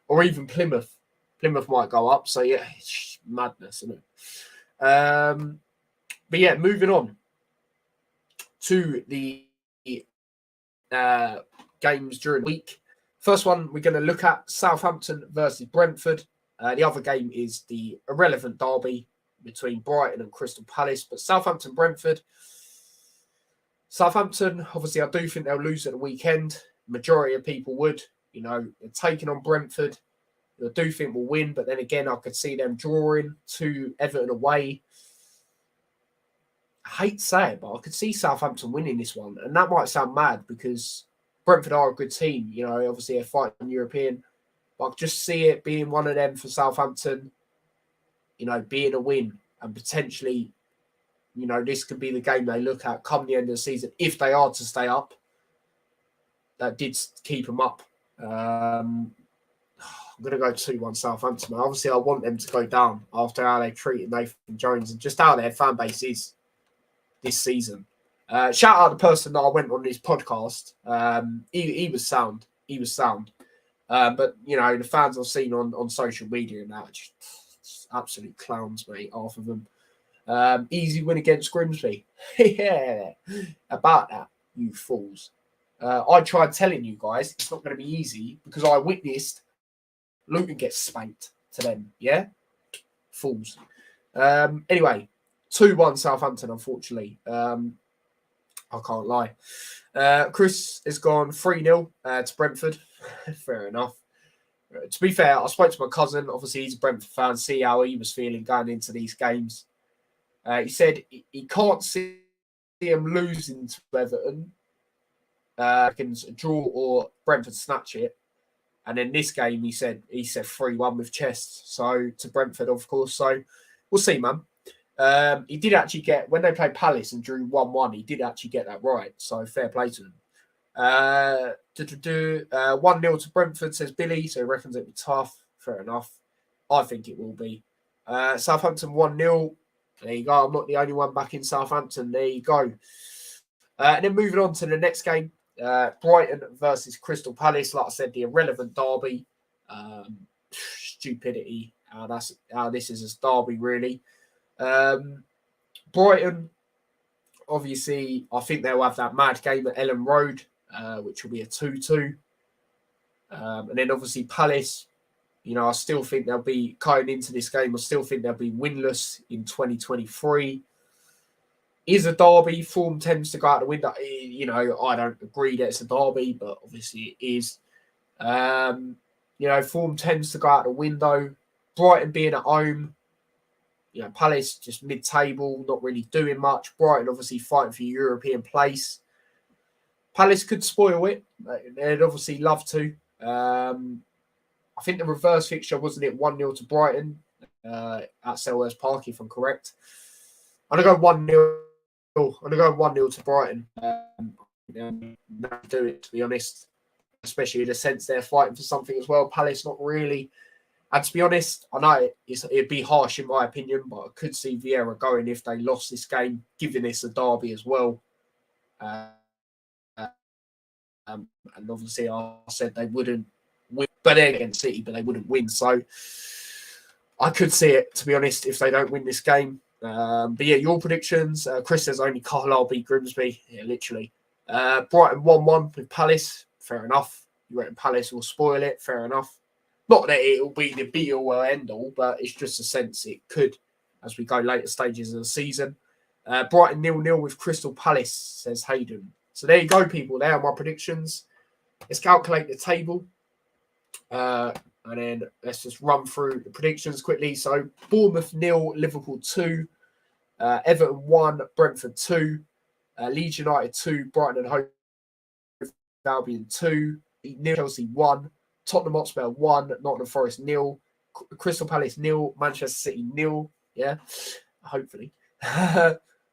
Or even Plymouth. Plymouth might go up, so yeah, it's madness, isn't it? But yeah, moving on to the games during the week. First one we're going to look at Southampton versus Brentford. The other game is the irrelevant derby between Brighton and Crystal Palace. But Southampton-Brentford. Southampton, obviously, I do think they'll lose at the weekend. Majority of people would. They're taking on Brentford. I do think we'll win. But then again, I could see them drawing to Everton away. I hate to say it, but I could see Southampton winning this one. And that might sound mad because Brentford are a good team. Obviously, they're fighting European. But I just see it being one of them for Southampton, being a win. And potentially, this could be the game they look at come the end of the season. If they are to stay up, that did keep them up. I'm going to go 2-1 Southampton. Obviously, I want them to go down after how they treated Nathan Jones and just how their fan base is this season. Shout out the person that I went on this podcast. He was sound. But, the fans I've seen on social media and that, just absolute clowns, mate, half of them. Easy win against Grimsby. Yeah, about that, you fools. I tried telling you guys it's not going to be easy because I witnessed Luton get spanked to them, yeah? Fools. Anyway, 2-1 Southampton, unfortunately. I can't lie. Chris has gone 3-0 to Brentford. Fair enough. To be fair, I spoke to my cousin. Obviously, he's a Brentford fan. See how he was feeling going into these games. He said he can't see him losing to Everton. A draw or Brentford snatch it. And then this game, he said 3-1 with chest. So to Brentford, of course. So we'll see, man. He did actually get, when they played Palace and drew 1-1, he did actually get that right. So fair play to him. 1-0 to Brentford, says Billy. So he reckons it'll be tough. Fair enough. I think it will be. Southampton 1-0. There you go. I'm not the only one back in Southampton. There you go. And then moving on to the next game. Brighton versus Crystal Palace. Like I said, the irrelevant derby. Stupidity. How this is a derby, really. Brighton, obviously, I think they'll have that mad game at Ellen Road, which will be a 2-2. And then obviously Palace, I still think they'll be going into this game. I still think they'll be winless in 2023. Is a derby. Form tends to go out the window. I don't agree that it's a derby, but obviously it is. Form tends to go out the window. Brighton being at home. Palace just mid-table, not really doing much. Brighton obviously fighting for European place. Palace could spoil it. They'd obviously love to. I think the reverse fixture, wasn't it 1-0 to Brighton at Selhurst Park, if I'm correct. I'm going to go 1-0. I'm going to go 1-0 to Brighton. Do it, to be honest. Especially in the sense they're fighting for something as well. Palace not really. And to be honest, I know it'd be harsh in my opinion, but I could see Vieira going if they lost this game, giving this a derby as well. Uh, and obviously, I said they wouldn't win, but they're against City, but they wouldn't win. So I could see it, to be honest, if they don't win this game. But yeah, your predictions. Chris says only Carlisle beat Grimsby. Yeah, literally. Brighton 1-1 with Palace. Fair enough. You reckon Palace will spoil it? Fair enough. Not that it'll be the be-all or end-all, but it's just a sense it could as we go later stages of the season. Brighton 0-0 with Crystal Palace, says Hayden. So there you go, people. There are my predictions. Let's calculate the table. And then let's just run through the predictions quickly. So Bournemouth 0, Liverpool 2, Everton 1, Brentford 2, Leeds United 2, Brighton and Hove Albion 2, Chelsea 1, Tottenham Hotspur 1, Nottingham Forest 0, Crystal Palace 0, Manchester City 0. Yeah, hopefully.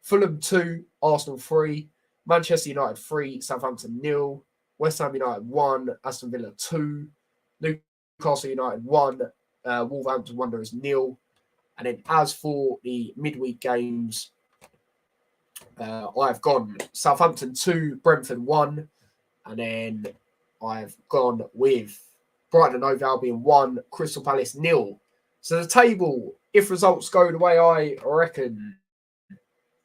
Fulham 2, Arsenal 3, Manchester United 3, Southampton 0, West Ham United 1, Aston Villa 2, Newcastle United 1, Wolverhampton Wanderers 0. And then as for the midweek games, I've gone Southampton 2, Brentford 1. And then I've gone with Brighton and Hove Albion 1, Crystal Palace 0. So the table, if results go the way I reckon,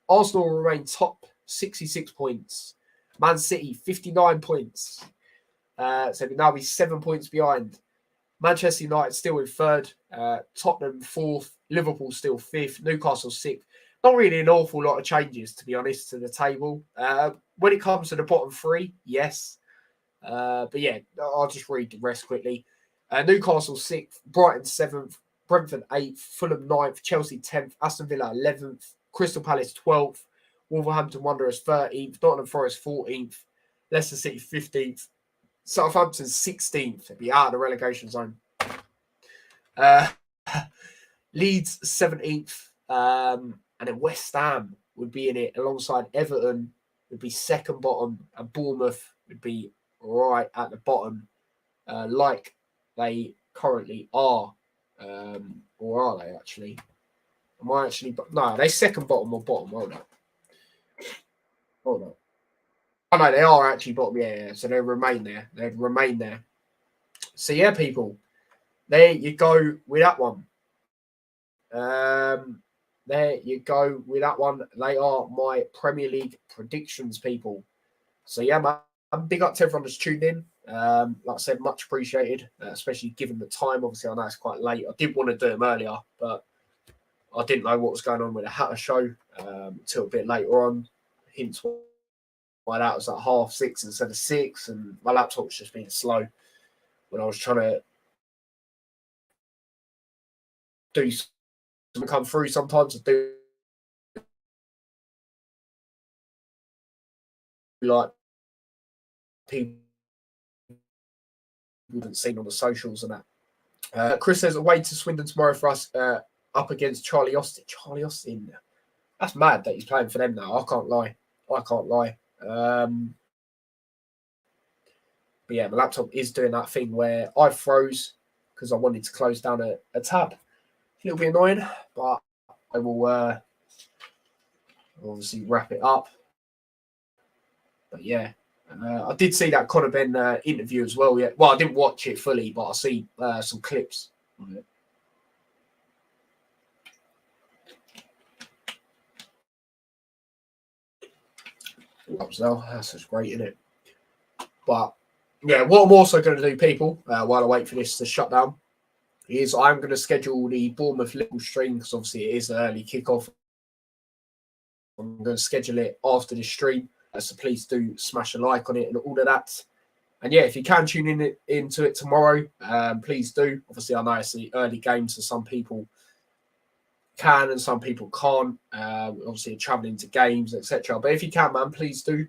Arsenal will remain top, 66 points. Man City, 59 points. So they'll now be 7 points behind. Manchester United still in third. Tottenham fourth. Liverpool still fifth. Newcastle sixth. Not really an awful lot of changes, to be honest, to the table. When it comes to the bottom three, yes. But yeah, I'll just read the rest quickly. Newcastle 6th, Brighton 7th, Brentford 8th, Fulham 9th, Chelsea 10th, Aston Villa 11th, Crystal Palace 12th, Wolverhampton Wanderers 13th, Nottingham Forest 14th, Leicester City 15th, Southampton 16th to be out of the relegation zone. Leeds 17th, and then West Ham would be in it alongside Everton, would be second bottom, and Bournemouth would be right at the bottom, like they currently are. Or are they actually? Am I actually? No, are they second bottom or bottom? Hold on. Oh no, they are actually bottom. Yeah. So they remain there. They'd remain there. So yeah, people, there you go with that one. There you go with that one. They are my Premier League predictions, people. So yeah, man, big up to everyone that's tuned in. Like I said, much appreciated, especially given the time. Obviously, I know it's quite late. I did want to do them earlier, but I didn't know what was going on with the Hatter show until a bit later on. Hence why that was at 6:30 instead of 6, and my laptop's just being slow when I was trying to do something come through. Sometimes I do like people haven't seen on the socials and that. Chris says away to Swindon tomorrow for us up against Charlie Austin. Charlie Austin, that's mad that he's playing for them now. I can't lie. But yeah, my laptop is doing that thing where I froze because I wanted to close down a tab. A little bit annoying, but I will obviously wrap it up. But yeah, I did see that Conor Ben interview as well. Yeah, well, I didn't watch it fully, but I see some clips on it. That's just great, isn't it? But yeah, what I'm also going to do, people, while I wait for this to shut down, is I'm going to schedule the Bournemouth Liverpool stream because obviously it is an early kickoff. I'm going to schedule it after the stream, so please do smash a like on it and all of that. And yeah, if you can tune into it tomorrow, please do. Obviously, I know it's the early game, so some people can and some people can't. Obviously, traveling to games, etc. But if you can, man, please do.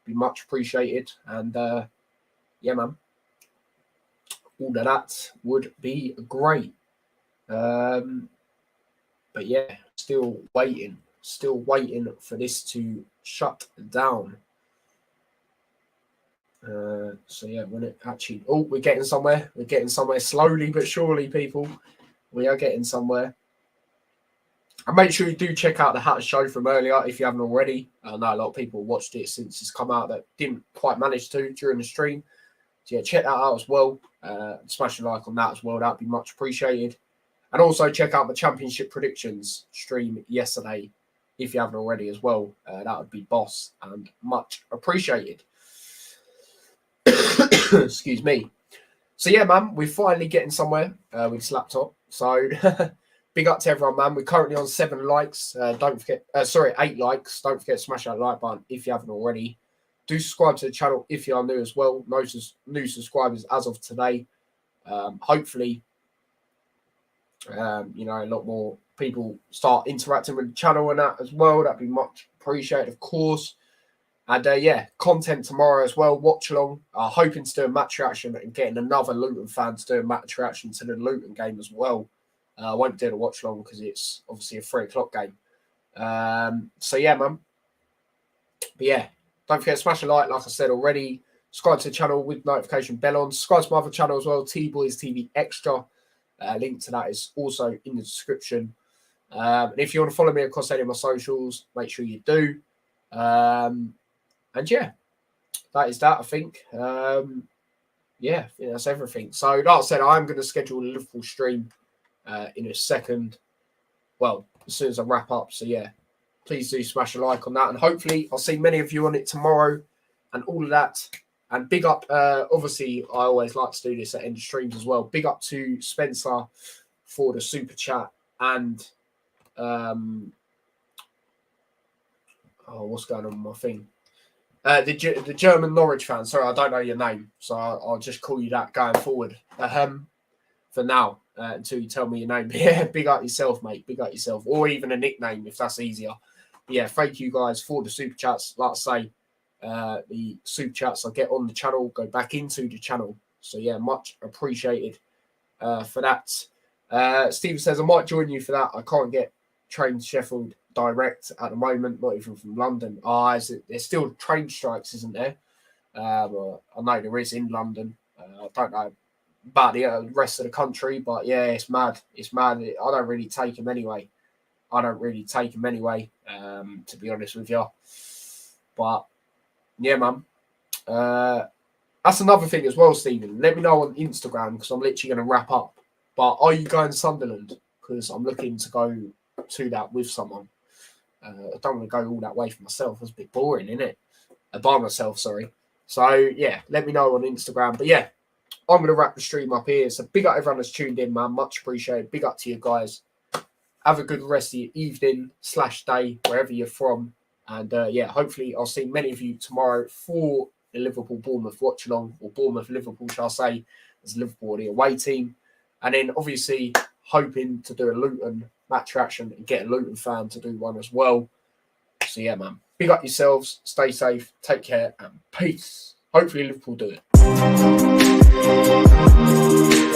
Be much appreciated. And yeah, man, all of that would be great. But yeah, still waiting for this to shut down. So yeah, when it actually, we're getting somewhere. We're getting somewhere slowly but surely, people. We are getting somewhere. And make sure you do check out the Hatter show from earlier if you haven't already. I know a lot of people watched it since it's come out that didn't quite manage to during the stream. So yeah, check that out as well. Smash a like on that as well. That'd be much appreciated. And also check out the championship predictions stream yesterday if you haven't already as well. That would be boss and much appreciated. Excuse me. So yeah, man, we're finally getting somewhere with this laptop. So big up to everyone, man. We're currently on 7 likes. Don't forget, 8 likes. Don't forget to smash that like button if you haven't already. Do subscribe to the channel if you are new as well. No new subscribers as of today. Hopefully, a lot more people start interacting with the channel and that as well. That'd be much appreciated, of course. And content tomorrow as well. Watch along. Hoping to do a match reaction and getting another Luton fan to do a match reaction to the Luton game as well. I won't do the watch along because it's obviously a 3 o'clock game. So yeah, man. But yeah, don't forget to smash a like I said already. Subscribe to the channel with notification bell on. Subscribe to my other channel as well, T-Boys TV Extra. Link to that is also in the description. And if you want to follow me across any of my socials, make sure you do. And yeah, that is that, I think. That's everything. So, like I said, I'm going to schedule a Liverpool stream in a second. Well, as soon as I wrap up. So, yeah, please do smash a like on that. And hopefully I'll see many of you on it tomorrow and all of that. And big up, obviously, I always like to do this at end of streams as well. Big up to Spencer for the super chat. And, what's going on with my thing? The German Norwich fan. Sorry, I don't know your name, so I'll just call you that going forward. For now, until you tell me your name. Yeah, big up yourself, mate. Big up yourself, or even a nickname if that's easier. But yeah, thank you guys for the super chats. Like I say, the super chats I get on the channel go back into the channel. So yeah, much appreciated for that. Stephen says I might join you for that. I can't get train to Sheffield direct at the moment, not even from London. There's still train strikes, isn't there? Well, I know there is in London. I don't know about the rest of the country, but yeah, it's mad. It's mad. I don't really take them anyway. To be honest with you. But yeah, man. That's another thing as well, Stephen. Let me know on Instagram because I'm literally going to wrap up. But are you going to Sunderland? Because I'm looking to go to that with someone. I don't want to go all that way for myself. It's a bit boring, isn't it? By myself, sorry. So, yeah, let me know on Instagram. But, yeah, I'm going to wrap the stream up here. So, big up everyone that's tuned in, man. Much appreciated. Big up to you guys. Have a good rest of your evening/day, wherever you're from. And, hopefully I'll see many of you tomorrow for the Liverpool-Bournemouth watch-along, or Bournemouth-Liverpool, shall I say, as Liverpool the away team. And then, obviously, hoping to do a Luton match reaction and get a Luton fan to do one as well. So yeah, man. Big up yourselves. Stay safe. Take care and peace. Hopefully Liverpool do it.